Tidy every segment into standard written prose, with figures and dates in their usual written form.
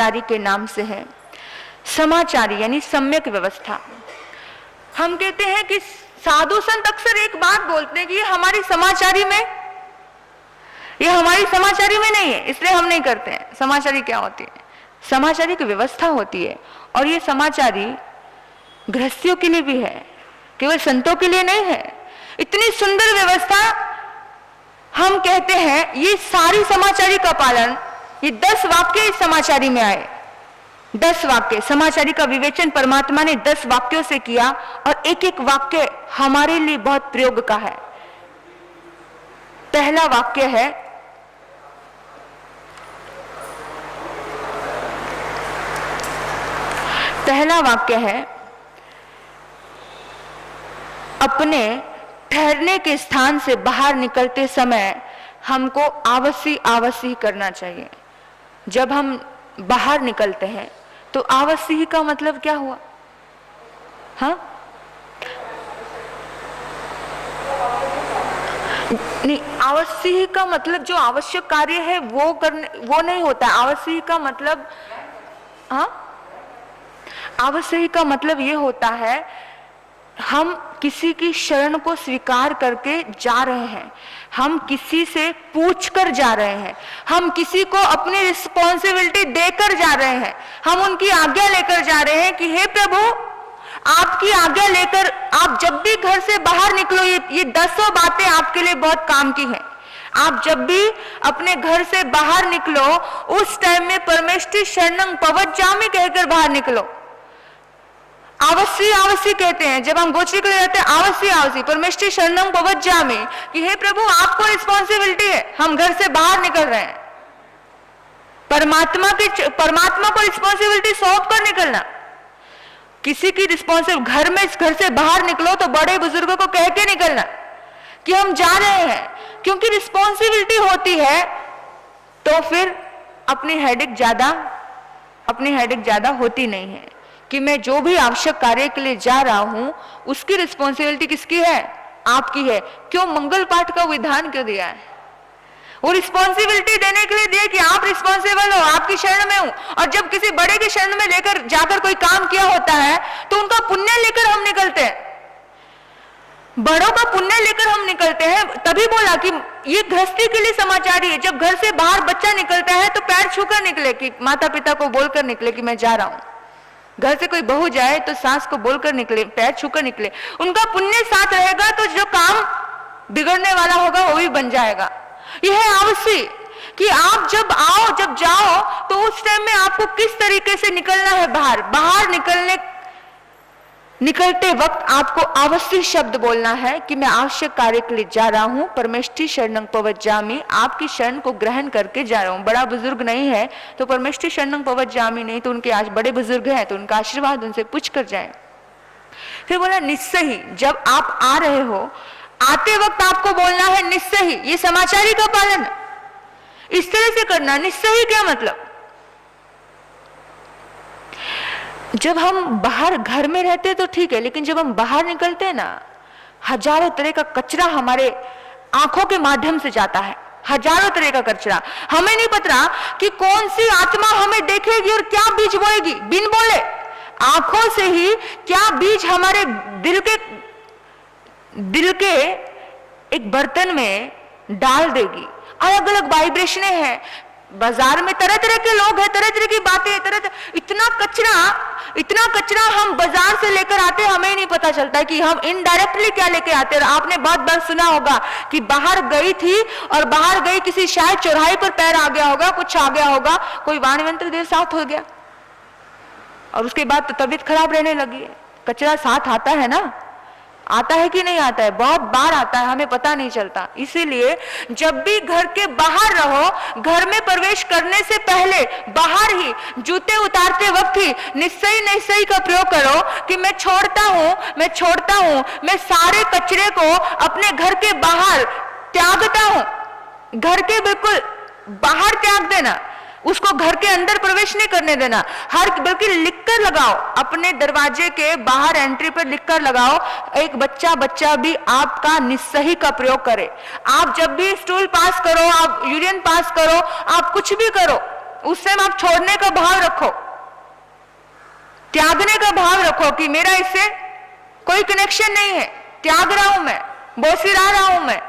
समाचारी के नाम से है। समाचारी यानी सम्यक व्यवस्था। हम कहते हैं कि साधु संत अक्सर एक बात बोलते हैं कि ये हमारी समाचारी में नहीं है, इसलिए हम नहीं करते हैं। समाचारी क्या होती है? समाचारी की व्यवस्था होती है, और ये समाचारी गृहस्थियों के लिए भी है, केवल संतों के लिए नहीं है। इतनी सुंदर व्यवस्था, हम कहते हैं ये सारी समाचारी का पालन, ये 10 वाक्य इस समाचारी में आए। 10 वाक्य समाचारी का विवेचन परमात्मा ने 10 वाक्यों से किया, और एक एक वाक्य हमारे लिए बहुत प्रयोग का है। पहला वाक्य है, अपने ठहरने के स्थान से बाहर निकलते समय हमको अवश्य करना चाहिए। जब हम बाहर निकलते हैं तो अवश्य का मतलब क्या हुआ? हाँ, नहीं, अवश्य का मतलब जो आवश्यक कार्य है वो नहीं होता है। अवश्य का मतलब, हाँ, अवश्य का मतलब ये होता है हम किसी की शरण को स्वीकार करके जा रहे हैं, हम किसी से पूछकर जा रहे हैं, हम किसी को अपनी रिस्पॉन्सिबिलिटी देकर जा रहे हैं, हम उनकी आज्ञा लेकर जा रहे हैं कि हे प्रभु, आपकी आज्ञा लेकर आप जब भी घर से बाहर निकलो, ये 10 बातें आपके लिए बहुत काम की हैं। आप जब भी अपने घर से बाहर निकलो, उस टाइम में परमेष्टि शरणं पवज्जामि कहकर बाहर निकलो। अवश्य कहते हैं, जब हम गोचरी के लिए जाते हैं, अवश्य परमेष्टि शरणं पवज्जामि, कि हे प्रभु आपको रिस्पॉन्सिबिलिटी है, हम घर से बाहर निकल रहे हैं। परमात्मा को रिस्पॉन्सिबिलिटी सौंप कर निकलना। किसी की रिस्पॉन्सिबिलिटी, घर से बाहर निकलो तो बड़े बुजुर्गों को कह के निकलना कि हम जा रहे हैं, क्योंकि रिस्पॉन्सिबिलिटी होती है तो फिर अपनी हेडेक ज्यादा होती नहीं है। कि मैं जो भी आवश्यक कार्य के लिए जा रहा हूं उसकी रिस्पॉन्सिबिलिटी किसकी है? आपकी है। क्यों मंगल पाठ का विधान क्यों दिया है? वो रिस्पॉन्सिबिलिटी देने के लिए दिया कि आप रिस्पॉन्सिबल हो, आपकी शरण में हूं। और जब किसी बड़े की शरण में लेकर जाकर कोई काम किया होता है तो उनका पुण्य लेकर हम निकलते हैं, बड़ों का पुण्य लेकर हम निकलते हैं। तभी बोला कि ये गृहस्थी के लिए समाचारी है। जब घर से बाहर बच्चा निकलता है तो पैर छूकर निकले, कि माता पिता को बोलकर निकले कि मैं जा रहा हूं। घर से कोई बहू जाए तो सास को बोलकर निकले, पैर छूकर निकले। उनका पुण्य साथ रहेगा तो जो काम बिगड़ने वाला होगा वो भी बन जाएगा। यह है आवश्यक कि आप जब जाओ तो उस टाइम में आपको किस तरीके से निकलना है। बाहर निकलते वक्त आपको आवश्यक शब्द बोलना है कि मैं आवश्यक कार्य के लिए जा रहा हूं, परमेष्टि शरणं पवज्जामि, आपकी शरण को ग्रहण करके जा रहा हूं। बड़ा बुजुर्ग नहीं है तो परमेष्टि शरणं पवज्जामि नहीं, तो उनके आज बड़े बुजुर्ग हैं तो उनका आशीर्वाद उनसे पूछ कर जाए। फिर बोला निश्चय ही, जब आप आ रहे हो, आते वक्त आपको बोलना है निश्चय ही। ये समाचारी का पालन इस तरह से करना। निश्चय ही क्या मतलब? जब हम बाहर घर में रहते तो ठीक है, लेकिन जब हम बाहर निकलते हैं ना, हजारों तरह का कचरा हमारे आंखों के माध्यम से जाता है। हजारों तरह का कचरा, हमें नहीं पता कि कौन सी आत्मा हमें देखेगी और क्या बीज बोएगी। बिन बोले आंखों से ही क्या बीज हमारे दिल के एक बर्तन में डाल देगी। अलग अलग वाइब्रेशनें हैं। बाजार में तरह तरह के लोग हैं, तरह तरह की बातें, इतना कचरा हम बाजार से लेकर आते हैं, हमें नहीं पता चलता है कि हम इनडायरेक्टली क्या लेके आते हैं। और आपने बहुत बार सुना होगा कि बाहर गई थी और बाहर गई, किसी शायद चौराहे पर पैर आ गया होगा, कुछ आ गया होगा, कोई वाणी मंत्र देर साथ हो गया और उसके बाद तो तबीयत खराब रहने लगी है। कचरा साथ आता है ना, आता है कि नहीं आता है? बहुत बार आता है, हमें पता नहीं चलता। इसीलिए जब भी घर के बाहर रहो, घर में प्रवेश करने से पहले बाहर ही जूते उतारते वक्त ही निश्चय का प्रयोग करो कि मैं छोड़ता हूं, मैं सारे कचरे को अपने घर के बाहर त्यागता हूं। घर के बिल्कुल बाहर त्याग देना, उसको घर के अंदर प्रवेश नहीं करने देना। बल्कि लिखकर लगाओ, अपने दरवाजे के बाहर एंट्री पर लिखकर लगाओ। एक बच्चा भी आपका निस्सही का प्रयोग करे। आप जब भी स्टूल पास करो, आप यूरिन पास करो, आप कुछ भी करो, उस टाइम आप छोड़ने का भाव रखो, त्यागने का भाव रखो कि मेरा इससे कोई कनेक्शन नहीं है, त्याग रहा हूं मैं, बोसिरा रहा हूं मैं।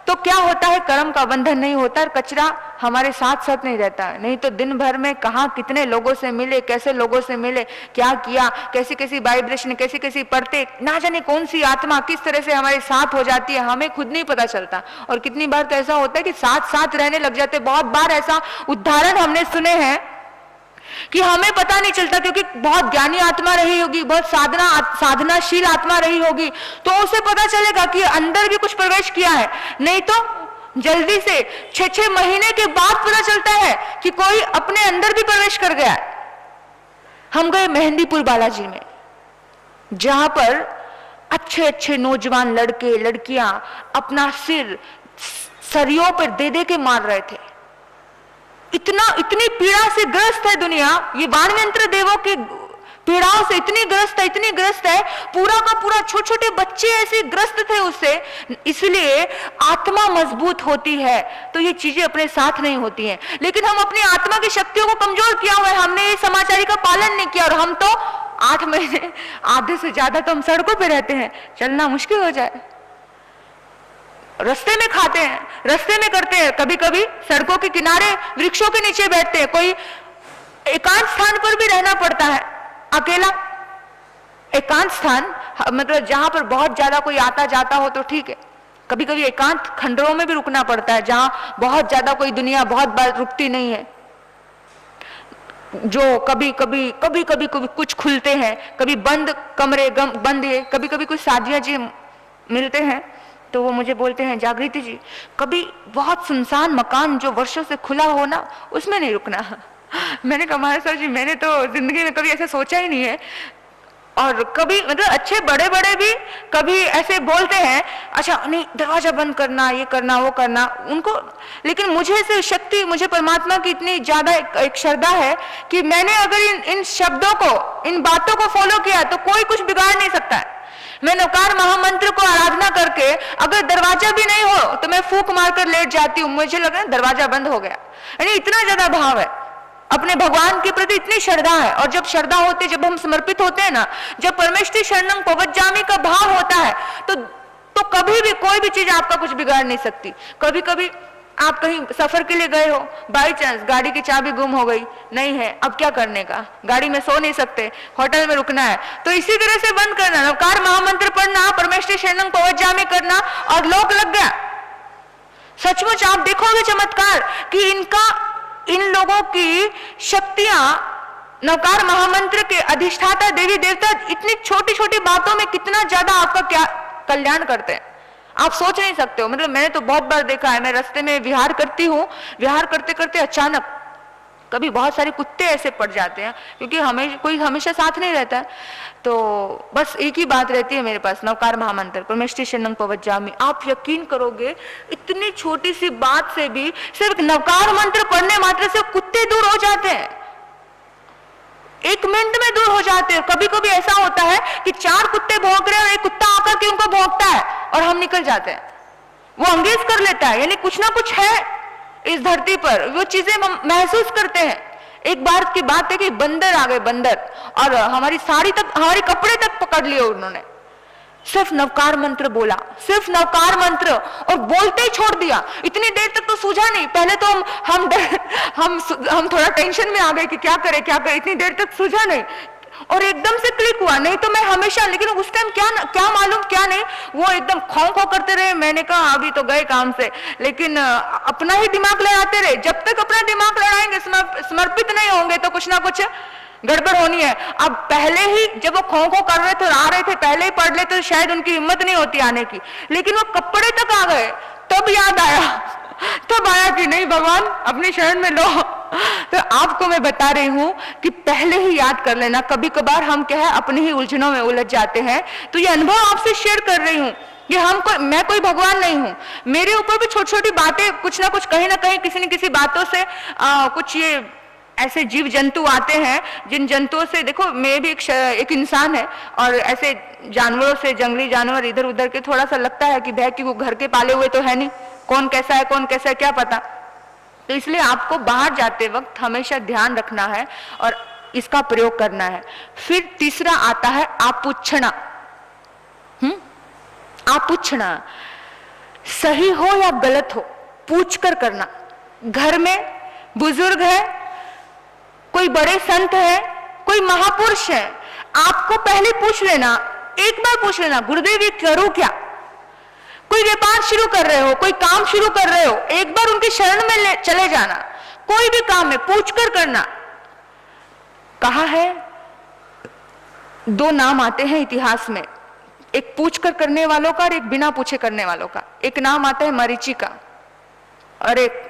तो क्या होता है, कर्म का बंधन नहीं होता और कचरा हमारे साथ साथ नहीं रहता है। नहीं तो दिन भर में कहाँ कितने लोगों से मिले, कैसे लोगों से मिले, क्या किया, कैसी कैसी वाइब्रेशन, कैसी कैसी पढ़ते, ना जाने कौन सी आत्मा किस तरह से हमारे साथ हो जाती है, हमें खुद नहीं पता चलता। और कितनी बार तो ऐसा होता है कि साथ साथ रहने लग जाते। बहुत बार ऐसा उदाहरण हमने सुने हैं कि हमें पता नहीं चलता, क्योंकि बहुत ज्ञानी आत्मा रही होगी, बहुत साधनाशील आत्मा रही होगी, तो उसे पता चलेगा कि अंदर भी कुछ प्रवेश किया है। नहीं तो जल्दी से 6-6 महीने के बाद पता चलता है कि कोई अपने अंदर भी प्रवेश कर गया है। हम गए मेहंदीपुर बालाजी में, जहां पर अच्छे अच्छे नौजवान लड़के लड़कियां अपना सिर सरियों पर दे दे के मार रहे थे। इतनी पीड़ा से ग्रस्त है दुनिया, ये वाणयंत्र देवों की पीड़ाओं से इतनी ग्रस्त है, पूरा का पूरा छोटे छोटे बच्चे ऐसे ग्रस्त थे उससे। इसलिए आत्मा मजबूत होती है तो ये चीजें अपने साथ नहीं होती हैं। लेकिन हम अपनी आत्मा की शक्तियों को कमजोर किया हुआ है, हमने ये समाचारी का पालन नहीं किया, और हम तो 8 महीने आधे से ज्यादा तो हम सड़कों पे रहते हैं, चलना मुश्किल हो जाए। रास्ते में खाते हैं, रास्ते में करते हैं, कभी कभी सड़कों के किनारे वृक्षों के नीचे बैठते हैं, कोई एकांत स्थान पर भी रहना पड़ता है, अकेला एकांत स्थान, मतलब जहां पर बहुत ज्यादा कोई आता जाता हो तो ठीक है। कभी कभी एकांत खंडरों में भी रुकना पड़ता है, जहां बहुत ज्यादा कोई दुनिया बहुत बार रुकती नहीं है, जो कभी कभी कुछ खुलते हैं, कभी बंद कमरे बंद है, कभी कभी कुछ साजिया जी मिलते हैं तो वो मुझे बोलते हैं, जागृति जी कभी बहुत सुनसान मकान जो वर्षों से खुला हो ना, उसमें नहीं रुकना। मैंने कहा महाराज सर जी, मैंने तो जिंदगी में कभी ऐसा सोचा ही नहीं है। और कभी मतलब अच्छे बड़े बड़े भी कभी ऐसे बोलते हैं, अच्छा नहीं दरवाजा बंद करना, ये करना वो करना उनको, लेकिन मुझे से शक्ति, मुझे परमात्मा की इतनी ज्यादा एक श्रद्धा है कि मैंने अगर इन शब्दों को, इन बातों को फॉलो किया तो कोई कुछ बिगाड़ नहीं सकता है। मैं नवकार महामंत्र को आराधना करके अगर दरवाजा भी नहीं हो तो मैं फूंक मारकर लेट जाती हूँ, मुझे लग रहा है दरवाजा बंद हो गया। यानी इतना ज्यादा भाव है, अपने भगवान के प्रति इतनी श्रद्धा है। और जब श्रद्धा होती है, जब हम समर्पित होते हैं ना, जब परमेष्टि शरणं पवज्जामि का भाव होता है तो कभी भी कोई भी चीज आपका कुछ बिगाड़ नहीं सकती। कभी कभी आप कहीं सफर के लिए गए हो, बाई चांस गाड़ी की चाबी गुम हो गई, नहीं है अब क्या करने का, गाड़ी में सो नहीं सकते, होटल में रुकना है, तो इसी तरह से बंद करना, नवकार महामंत्र पढ़ना, परमेष्टि शरणं पवज्जामि करना और लॉक लग गया। सचमुच आप देखोगे चमत्कार कि इन लोगों की शक्तियां, नवकार महामंत्र के अधिष्ठाता देवी देवता इतनी छोटी छोटी बातों में कितना ज्यादा आपका क्या कल्याण करते हैं, आप सोच नहीं सकते हो। मतलब मैंने तो बहुत बार देखा है, मैं रास्ते में विहार करती हूँ, विहार करते करते अचानक कभी बहुत सारे कुत्ते ऐसे पड़ जाते हैं, क्योंकि कोई हमेशा साथ नहीं रहता है, तो बस एक ही बात रहती है मेरे पास, नवकार महामंत्र परमेष्टि शरणं पवज्जामि। आप यकीन करोगे इतनी छोटी सी बात से भी सिर्फ नवकार मंत्र पढ़ने मात्र से कुत्ते दूर हो जाते हैं, 1 मिनट में दूर हो जाते हैं। कभी कभी ऐसा होता है कि 4 कुत्ते भौंक रहे हैं और एक कुत्ता आकर के उनको भौंकता है और हम निकल जाते हैं, वो अंगेज कर लेता है। यानी कुछ ना कुछ है इस धरती पर, वो चीजें हम महसूस करते हैं। एक बार की बात है कि बंदर आ गए, बंदर, और हमारी साड़ी तक, हमारे कपड़े तक पकड़ लिए उन्होंने। सिर्फ नवकार मंत्र बोला, सिर्फ नवकार मंत्र, और बोलते ही छोड़ दिया। इतनी देर तक तो सूझा नहीं, पहले तो हम थोड़ा टेंशन में आ गए कि क्या करें, इतनी देर तक सूझा नहीं, और एकदम से क्लिक हुआ। नहीं तो मैं हमेशा, लेकिन उस टाइम क्या मालूम क्या नहीं, वो एकदम खौं करते रहे। मैंने कहा अभी तो गए काम से, लेकिन अपना ही दिमाग लड़ाते रहे। जब तक अपना दिमाग लड़ाएंगे, समर्पित नहीं होंगे, तो कुछ ना कुछ गड़बड़ होनी है। अब पहले ही जब वो खौं कर रहे थे और आ रहे थे, पहले ही पढ़ लेते तो शायद उनकी हिम्मत नहीं होती आने की, लेकिन वो कपड़े तक आ गए, तब याद आया कि नहीं भगवान अपनी शरण में लो। तो आपको मैं बता रही हूं कि पहले ही याद कर लेना। कभी कभार हम क्या है अपनी ही उलझनों में उलझ जाते हैं। तो ये अनुभव आपसे शेयर कर रही हूं कि मैं कोई भगवान नहीं हूं, मेरे ऊपर भी छोटी छोटी बातें, कुछ ना कुछ कहीं ना कहीं किसी न किसी बातों से कुछ ये ऐसे जीव जंतु आते हैं, जिन जंतुओं से, देखो मैं भी एक इंसान है, और ऐसे जानवरों से, जंगली जानवर इधर उधर के थोड़ा सा लगता है कि भय, कि वो घर के पाले हुए तो है नहीं, कौन कैसा है क्या पता। तो इसलिए आपको बाहर जाते वक्त हमेशा ध्यान रखना है और इसका प्रयोग करना है। फिर तीसरा आता है आपूछना। आपूछना, सही हो या गलत हो पूछ कर करना। घर में बुजुर्ग है, कोई बड़े संत है, कोई महापुरुष है, आपको पहले पूछ लेना, एक बार पूछ लेना, गुरुदेव ये करूं क्या? कोई व्यापार शुरू कर रहे हो, कोई काम शुरू कर रहे हो, एक बार उनकी शरण में चले जाना। कोई भी काम है पूछ कर करना। कहा है, दो नाम आते हैं इतिहास में, एक पूछ कर करने वालों का और एक बिना पूछे करने वालों का। एक नाम आता है मरीचि का, और एक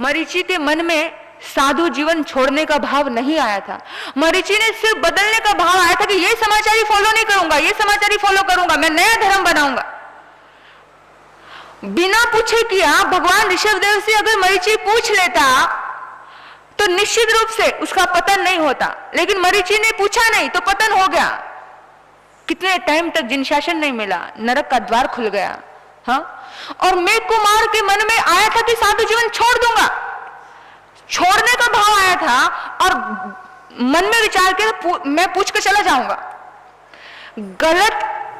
मरीचि के मन में साधु जीवन छोड़ने का भाव नहीं आया था। मरीचि ने सिर्फ बदलने का भाव आया था कि ये समाचारी फॉलो नहीं करूंगा, ये समाचारी फॉलो करूंगा, मैं नया धर्म बनाऊंगा। बिना पूछे किया। भगवान ऋषभदेव से अगर मरीचि पूछ लेता तो निश्चित रूप से उसका पतन नहीं होता, लेकिन मरीचि ने पूछा नहीं तो पतन हो गया। कितने टाइम तक जिन शासन नहीं मिला, नरक का द्वार खुल गया। हाँ, और मेघ कुमार के मन में आया था कि साधु जीवन छोड़ दूंगा, छोड़ने का भाव आया था, और मन में विचार किया मैं पूछ कर चला जाऊंगा।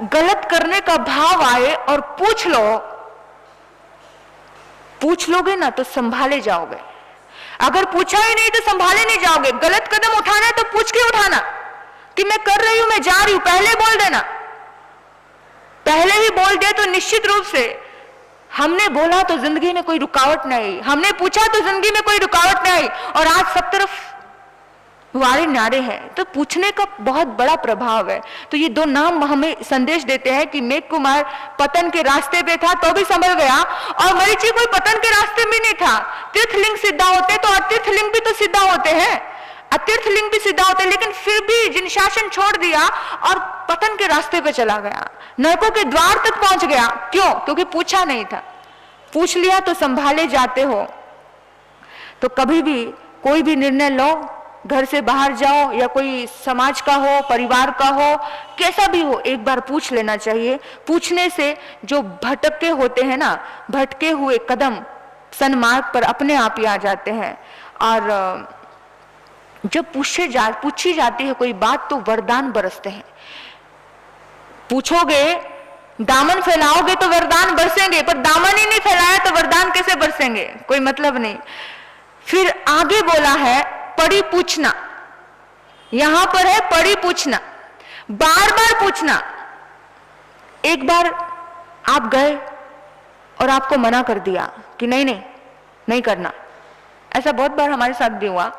गलत करने का भाव आए और पूछ लोगे ना तो संभाले जाओगे। अगर पूछा ही नहीं तो संभाले नहीं जाओगे। गलत कदम उठाना है तो पूछ के उठाना कि मैं कर रही हूं, मैं जा रही हूं, पहले बोल देना। पहले ही बोल दिया तो निश्चित रूप से हमने बोला तो जिंदगी में कोई रुकावट नहीं आई, हमने पूछा तो जिंदगी में कोई रुकावट नहीं आई। और आज सब तरफ वारे नारे हैं, तो पूछने का बहुत बड़ा प्रभाव है। तो ये दो नाम हमें संदेश देते हैं कि मेघ कुमार पतन के रास्ते पे था तो भी संभल गया, और मरीचि कोई पतन के रास्ते में नहीं था। तीर्थलिंग सिद्धा होते तो अतीर्थलिंग भी तो सिद्धा होते हैं, अतीर्थलिंग भी सिद्धा होते, लेकिन फिर भी जिन शासन छोड़ दिया और पतन के रास्ते पे चला गया, नरकों के द्वार तक पहुंच गया। क्यों? क्योंकि पूछा नहीं था। पूछ लिया तो संभाले जाते हो। तो कभी भी कोई भी निर्णय लो, घर से बाहर जाओ या कोई समाज का हो, परिवार का हो, कैसा भी हो, एक बार पूछ लेना चाहिए। पूछने से जो भटके होते हैं ना, भटके हुए कदम सन्मार्ग पर अपने आप ही आ जाते हैं। और जब पूछी जाती है कोई बात तो वरदान बरसते हैं। पूछोगे, दामन फैलाओगे तो वरदान बरसेंगे, पर दामन ही नहीं फैलाया तो वरदान कैसे बरसेंगे? कोई मतलब नहीं। फिर आगे बोला है पड़ी पूछना। यहां पर है पड़ी पूछना, बार बार पूछना। एक बार आप गए और आपको मना कर दिया कि नहीं करना। ऐसा बहुत बार हमारे साथ भी हुआ।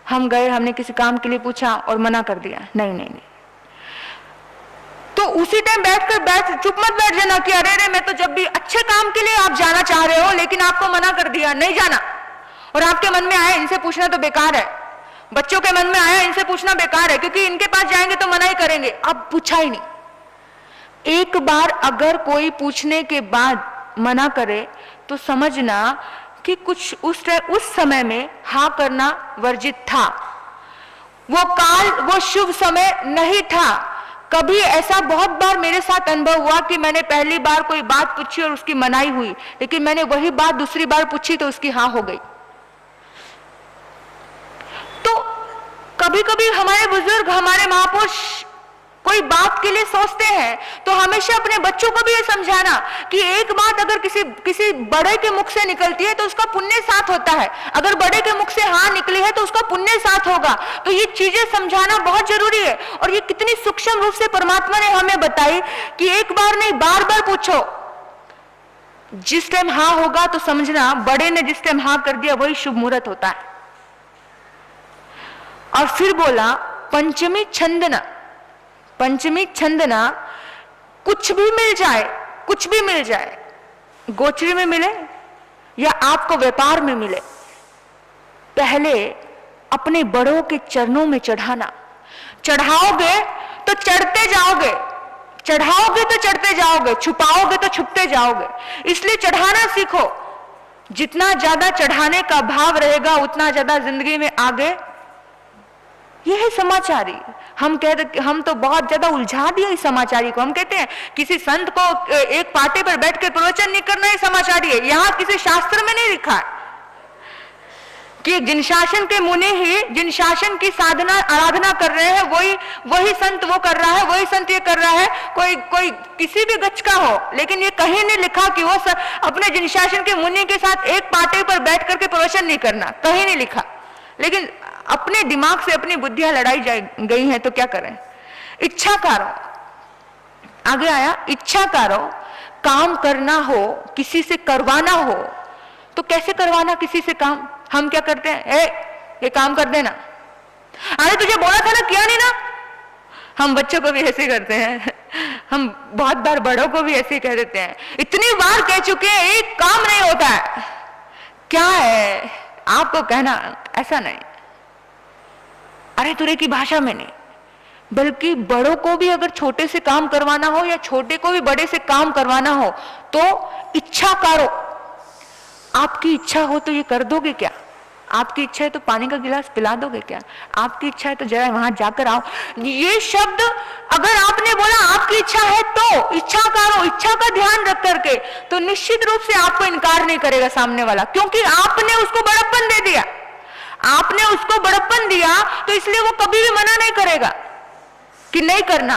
हम गए, हमने किसी काम के लिए पूछा और मना कर दिया, नहीं। तो उसी टाइम चुप मत बैठ जाना कि अरे मैं तो जब भी अच्छे काम के लिए आप जाना चाह रहे हो लेकिन आपको मना कर दिया, नहीं जाना। और आपके मन में आया इनसे पूछना तो बेकार है, बच्चों के मन में आया इनसे पूछना बेकार है क्योंकि इनके पास जाएंगे तो मना ही करेंगे। अब पूछा ही नहीं। एक बार अगर कोई पूछने के बाद मना करे तो समझना कि कुछ उस समय में हाँ करना वर्जित था। वो काल, वो शुभ समय नहीं था। कभी ऐसा बहुत बार मेरे साथ अनुभव हुआ कि मैंने पहली बार कोई बात पूछी और उसकी मनाई हुई, लेकिन मैंने वही बात दूसरी बार पूछी तो उसकी हाँ हो गई। तो कभी कभी हमारे बुजुर्ग, हमारे महापुरुष कोई बात के लिए सोचते हैं तो हमेशा अपने बच्चों को भी ये समझाना कि एक बात अगर किसी बड़े के मुख से निकलती है तो उसका पुण्य साथ होता है, अगर बड़े के मुख से हाँ निकली है तो उसका पुण्य साथ होगा। तो ये चीजें समझाना बहुत जरूरी है। और ये कितनी सूक्ष्म रूप से परमात्मा ने हमें बताई कि एक बार नहीं, बार बार पूछो। जिस टाइम हाँ होगा तो समझना बड़े ने जिस टाइम हाँ कर दिया वही शुभ मुहूर्त होता है। और फिर बोला पंचमी छंदना। पंचमी छंदना, कुछ भी मिल जाए, गोचरी में मिले या आपको व्यापार में मिले, पहले अपने बड़ों के चरणों में चढ़ाना। चढ़ाओगे तो चढ़ते जाओगे, चढ़ाओगे तो चढ़ते जाओगे, छुपाओगे तो छुपते जाओगे। इसलिए चढ़ाना सीखो। जितना ज्यादा चढ़ाने का भाव रहेगा उतना ज्यादा जिंदगी में आगे। यह है समाचारी। हम तो बहुत ज्यादा उलझा दिया इस समाचारी को। हम कहते हैं किसी संत को एक पाटे पर बैठकर प्रवचन नहीं करना है समाचारी है। यहां किसी शास्त्र में नहीं लिखा है। कि जिन शासन के मुनि ही जिन शासन की साधना आराधना कर रहे हैं वही संत वो कर रहा है, वही संत ये कर रहा है। कोई किसी भी गच्छ का हो, लेकिन ये कहीं नहीं लिखा कि वो अपने जिन शासन के मुनि के साथ एक पाटे पर बैठ करके प्रवचन नहीं करना, कहीं नहीं लिखा। लेकिन अपने दिमाग से अपनी बुद्धियां लड़ाई गई हैं, तो क्या करें। इच्छाकारो आगे आया, इच्छाकारो काम करना हो, किसी से करवाना हो, तो कैसे करवाना किसी से काम। हम क्या करते हैं, ये काम कर देना, अरे तुझे बोला था ना, किया नहीं ना। हम बच्चों को भी ऐसे करते हैं, हम बहुत बार बड़ों को भी ऐसे कह देते हैं, इतनी बार कह चुके हैं एक काम नहीं होता है। क्या है आपको कहना, ऐसा नहीं, अरे तुरे की भाषा में नहीं, बल्कि बड़ों को भी अगर छोटे से काम करवाना हो या छोटे को भी बड़े से काम करवाना हो तो इच्छा करो। आपकी इच्छा हो तो ये कर दोगे क्या। आपकी इच्छा है तो पानी का गिलास पिला दोगे क्या। आपकी इच्छा है तो जरा वहां जाकर आओ। ये शब्द अगर आपने बोला आपकी इच्छा है तो इच्छा करो, इच्छा का ध्यान रख करके, तो निश्चित रूप से आपको इनकार नहीं करेगा सामने वाला, क्योंकि आपने उसको बड़प्पन दे दिया। आपने उसको बड़प्पन दिया तो इसलिए वो कभी भी मना नहीं करेगा कि नहीं करना।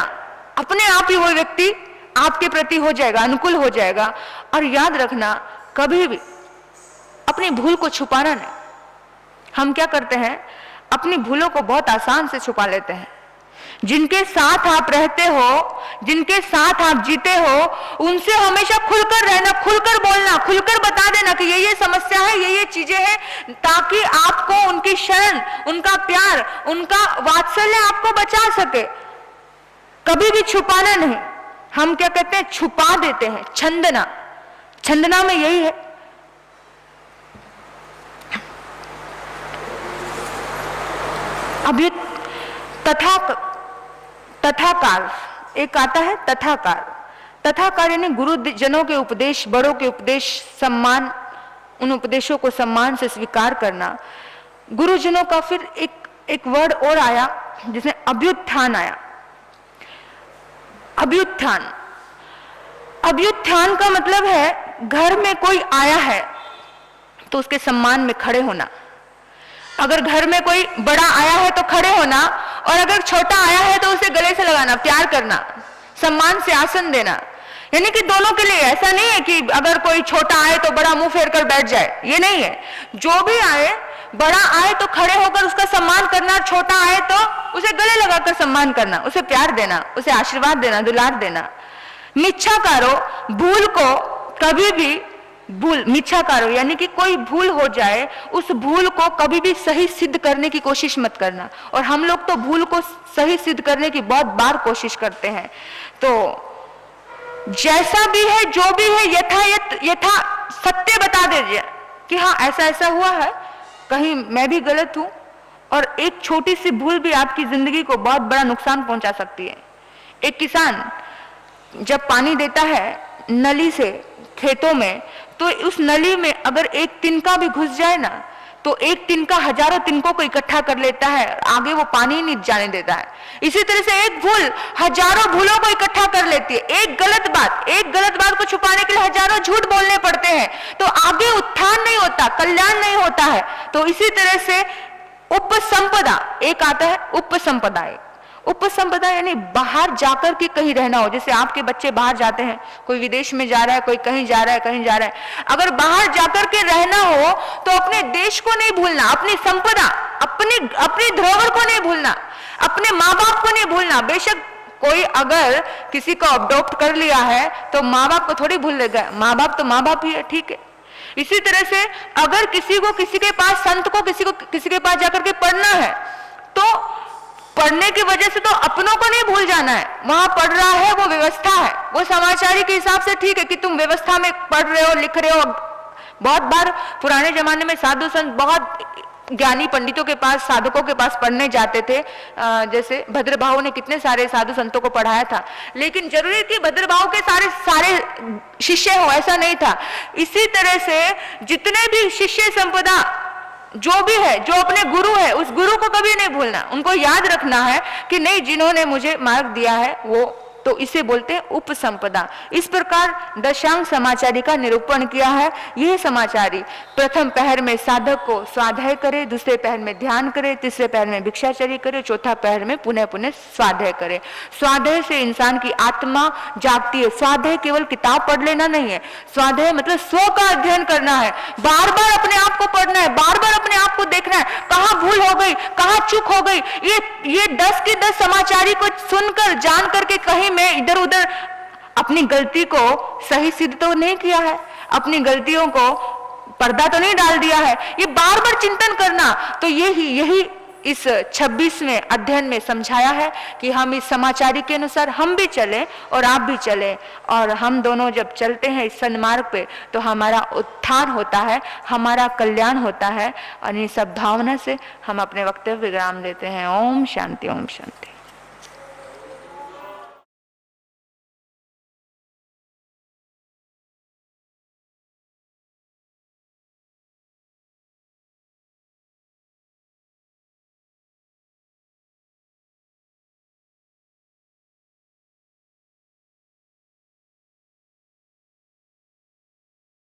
अपने आप ही वो व्यक्ति आपके प्रति हो जाएगा, अनुकूल हो जाएगा। और याद रखना, कभी भी अपनी भूल को छुपाना नहीं। हम क्या करते हैं, अपनी भूलों को बहुत आसान से छुपा लेते हैं। जिनके साथ आप रहते हो, जिनके साथ आप जीते हो, उनसे हमेशा खुलकर रहना, खुलकर बोलना, खुलकर बता देना कि ये समस्या है, ये चीजें हैं, ताकि आपको उनकी शरण, उनका प्यार, उनका वात्सल्य आपको बचा सके। कभी भी छुपाना नहीं। हम क्या कहते हैं, छुपा देते हैं। छंदना, छंदना में यही है। अब ये तथाकार एक आता है, तथाकार यानी गुरुजनों के उपदेश, बड़ों के उपदेश, सम्मान, उन उपदेशों को सम्मान से स्वीकार करना। गुरुजनों का फिर एक वर्ड और आया जिसमें अभ्युत्थान आया। अभ्युत्थान, अभ्युत्थान का मतलब है घर में कोई आया है तो उसके सम्मान में खड़े होना। अगर घर में कोई बड़ा आया है तो खड़े होना, और अगर छोटा आया है तो उसे गले से लगाना, प्यार करना, सम्मान से आसन देना। यानी कि दोनों के लिए, ऐसा नहीं है कि अगर कोई छोटा आए तो बड़ा मुंह फेर कर बैठ जाए, ये नहीं है। जो भी आए, बड़ा आए तो खड़े होकर उसका सम्मान करना, छोटा आए तो उसे गले लगाकर सम्मान करना, उसे प्यार देना, उसे आशीर्वाद देना, दुलार देना। मिच्छाकारो, भूल को कभी भी मिच्छाकारो यानी कि कोई भूल हो जाए, उस भूल को कभी भी सही सिद्ध करने की कोशिश मत करना। और हम लोग तो भूल को सही सिद्ध करने की बहुत बार कोशिश करते हैं। तो जैसा भी है, जो भी है, यथा सत्य बता दीजिए कि हाँ ऐसा ऐसा हुआ है, कहीं मैं भी गलत हूं। और एक छोटी सी भूल भी आपकी जिंदगी को बहुत बड़ा नुकसान पहुंचा सकती है। एक किसान जब पानी देता है नली से खेतों में, तो उस नली में अगर एक तिनका भी घुस जाए ना, तो एक तिनका हजारों तिनकों को इकट्ठा कर लेता है, आगे वो पानी नहीं जाने देता है। इसी तरह से एक भूल हजारों भूलों को इकट्ठा कर लेती है। एक गलत बात को छुपाने के लिए हजारों झूठ बोलने पड़ते हैं, तो आगे उत्थान नहीं होता, कल्याण नहीं होता है। तो इसी तरह से उपसंपदा एक आता है, उपसंपदा। उपसंपदा यानी बाहर जाकर के कहीं रहना हो। जैसे आपके बच्चे बाहर जाते हैं, कोई विदेश में जा रहा है, कोई कहीं जा रहा है, कहीं जा रहा है। अगर बाहर जाकर के रहना हो तो अपने देश को नहीं भूलना, अपनी संपदा, अपनी धरोहर को नहीं भूलना, अपने माँ बाप को नहीं भूलना। बेशक कोई अगर किसी को अडॉप्ट कर लिया है तो माँ बाप को थोड़ी भूल लेगा, माँ बाप तो माँ बाप ही है, ठीक है। इसी तरह से अगर किसी को किसी के पास, संत को किसी के पास जाकर के पढ़ना है, तो पढ़ने की वजह से तो अपनों को नहीं भूल जाना है। वहां पढ़ रहा है, वो व्यवस्था है, वो समाचारी के हिसाब से ठीक है कि तुम व्यवस्था में पढ़ रहे हो, लिख रहे हो। बहुत बार पुराने जमाने में साधु संत बहुत ज्ञानी पंडितों के पास, साधकों के पास पढ़ने जाते थे। जैसे भद्रभाव ने कितने सारे साधु संतों को पढ़ाया था, लेकिन जरूरी कि भद्रभाव के सारे शिष्य हो, ऐसा नहीं था। इसी तरह से जितने भी शिष्य संपदा जो भी है, जो अपने गुरु है, उस गुरु को कभी नहीं भूलना। उनको याद रखना है कि नहीं, जिन्होंने मुझे मार्ग दिया है वो तो इसे बोलते हैं उपसंपदा। इस प्रकार दशांग समाचारी का निरूपण किया है। यह समाचारी प्रथम पहर में साधक को स्वाध्याय करे, दूसरे पहर में ध्यान करे, तीसरे पहर में भिक्षाचर्य करे, चौथा पहर में पुनः पुनः स्वाध्याय करे। स्वाध्याय से इंसान की आत्मा जागती है। स्वाध्याय केवल किताब पढ़ लेना नहीं है, स्वाध्याय मतलब स्व का अध्ययन करना है, बार बार अपने आप को पढ़ना है, बार बार अपने आप को देखना है, कहां भूल हो गई, कहां चूक हो गई। ये 10 के 10 समाचारी को सुनकर जान करके कहीं मैं इधर उधर अपनी गलती को सही सिद्ध तो नहीं किया है, अपनी गलतियों को पर्दा तो नहीं डाल दिया है, ये बार बार चिंतन करना। तो यही इस 26वें अध्ययन में समझाया है कि हम इस समाचारी के अनुसार हम भी चलें और आप भी चलें, और हम दोनों जब चलते हैं इस सन्मार्ग पे तो हमारा उत्थान होता है, हमारा कल्याण होता है। और इन सब भावना से हम अपने वक्तव्य विराम देते हैं। ओम शांति, ओम शांति।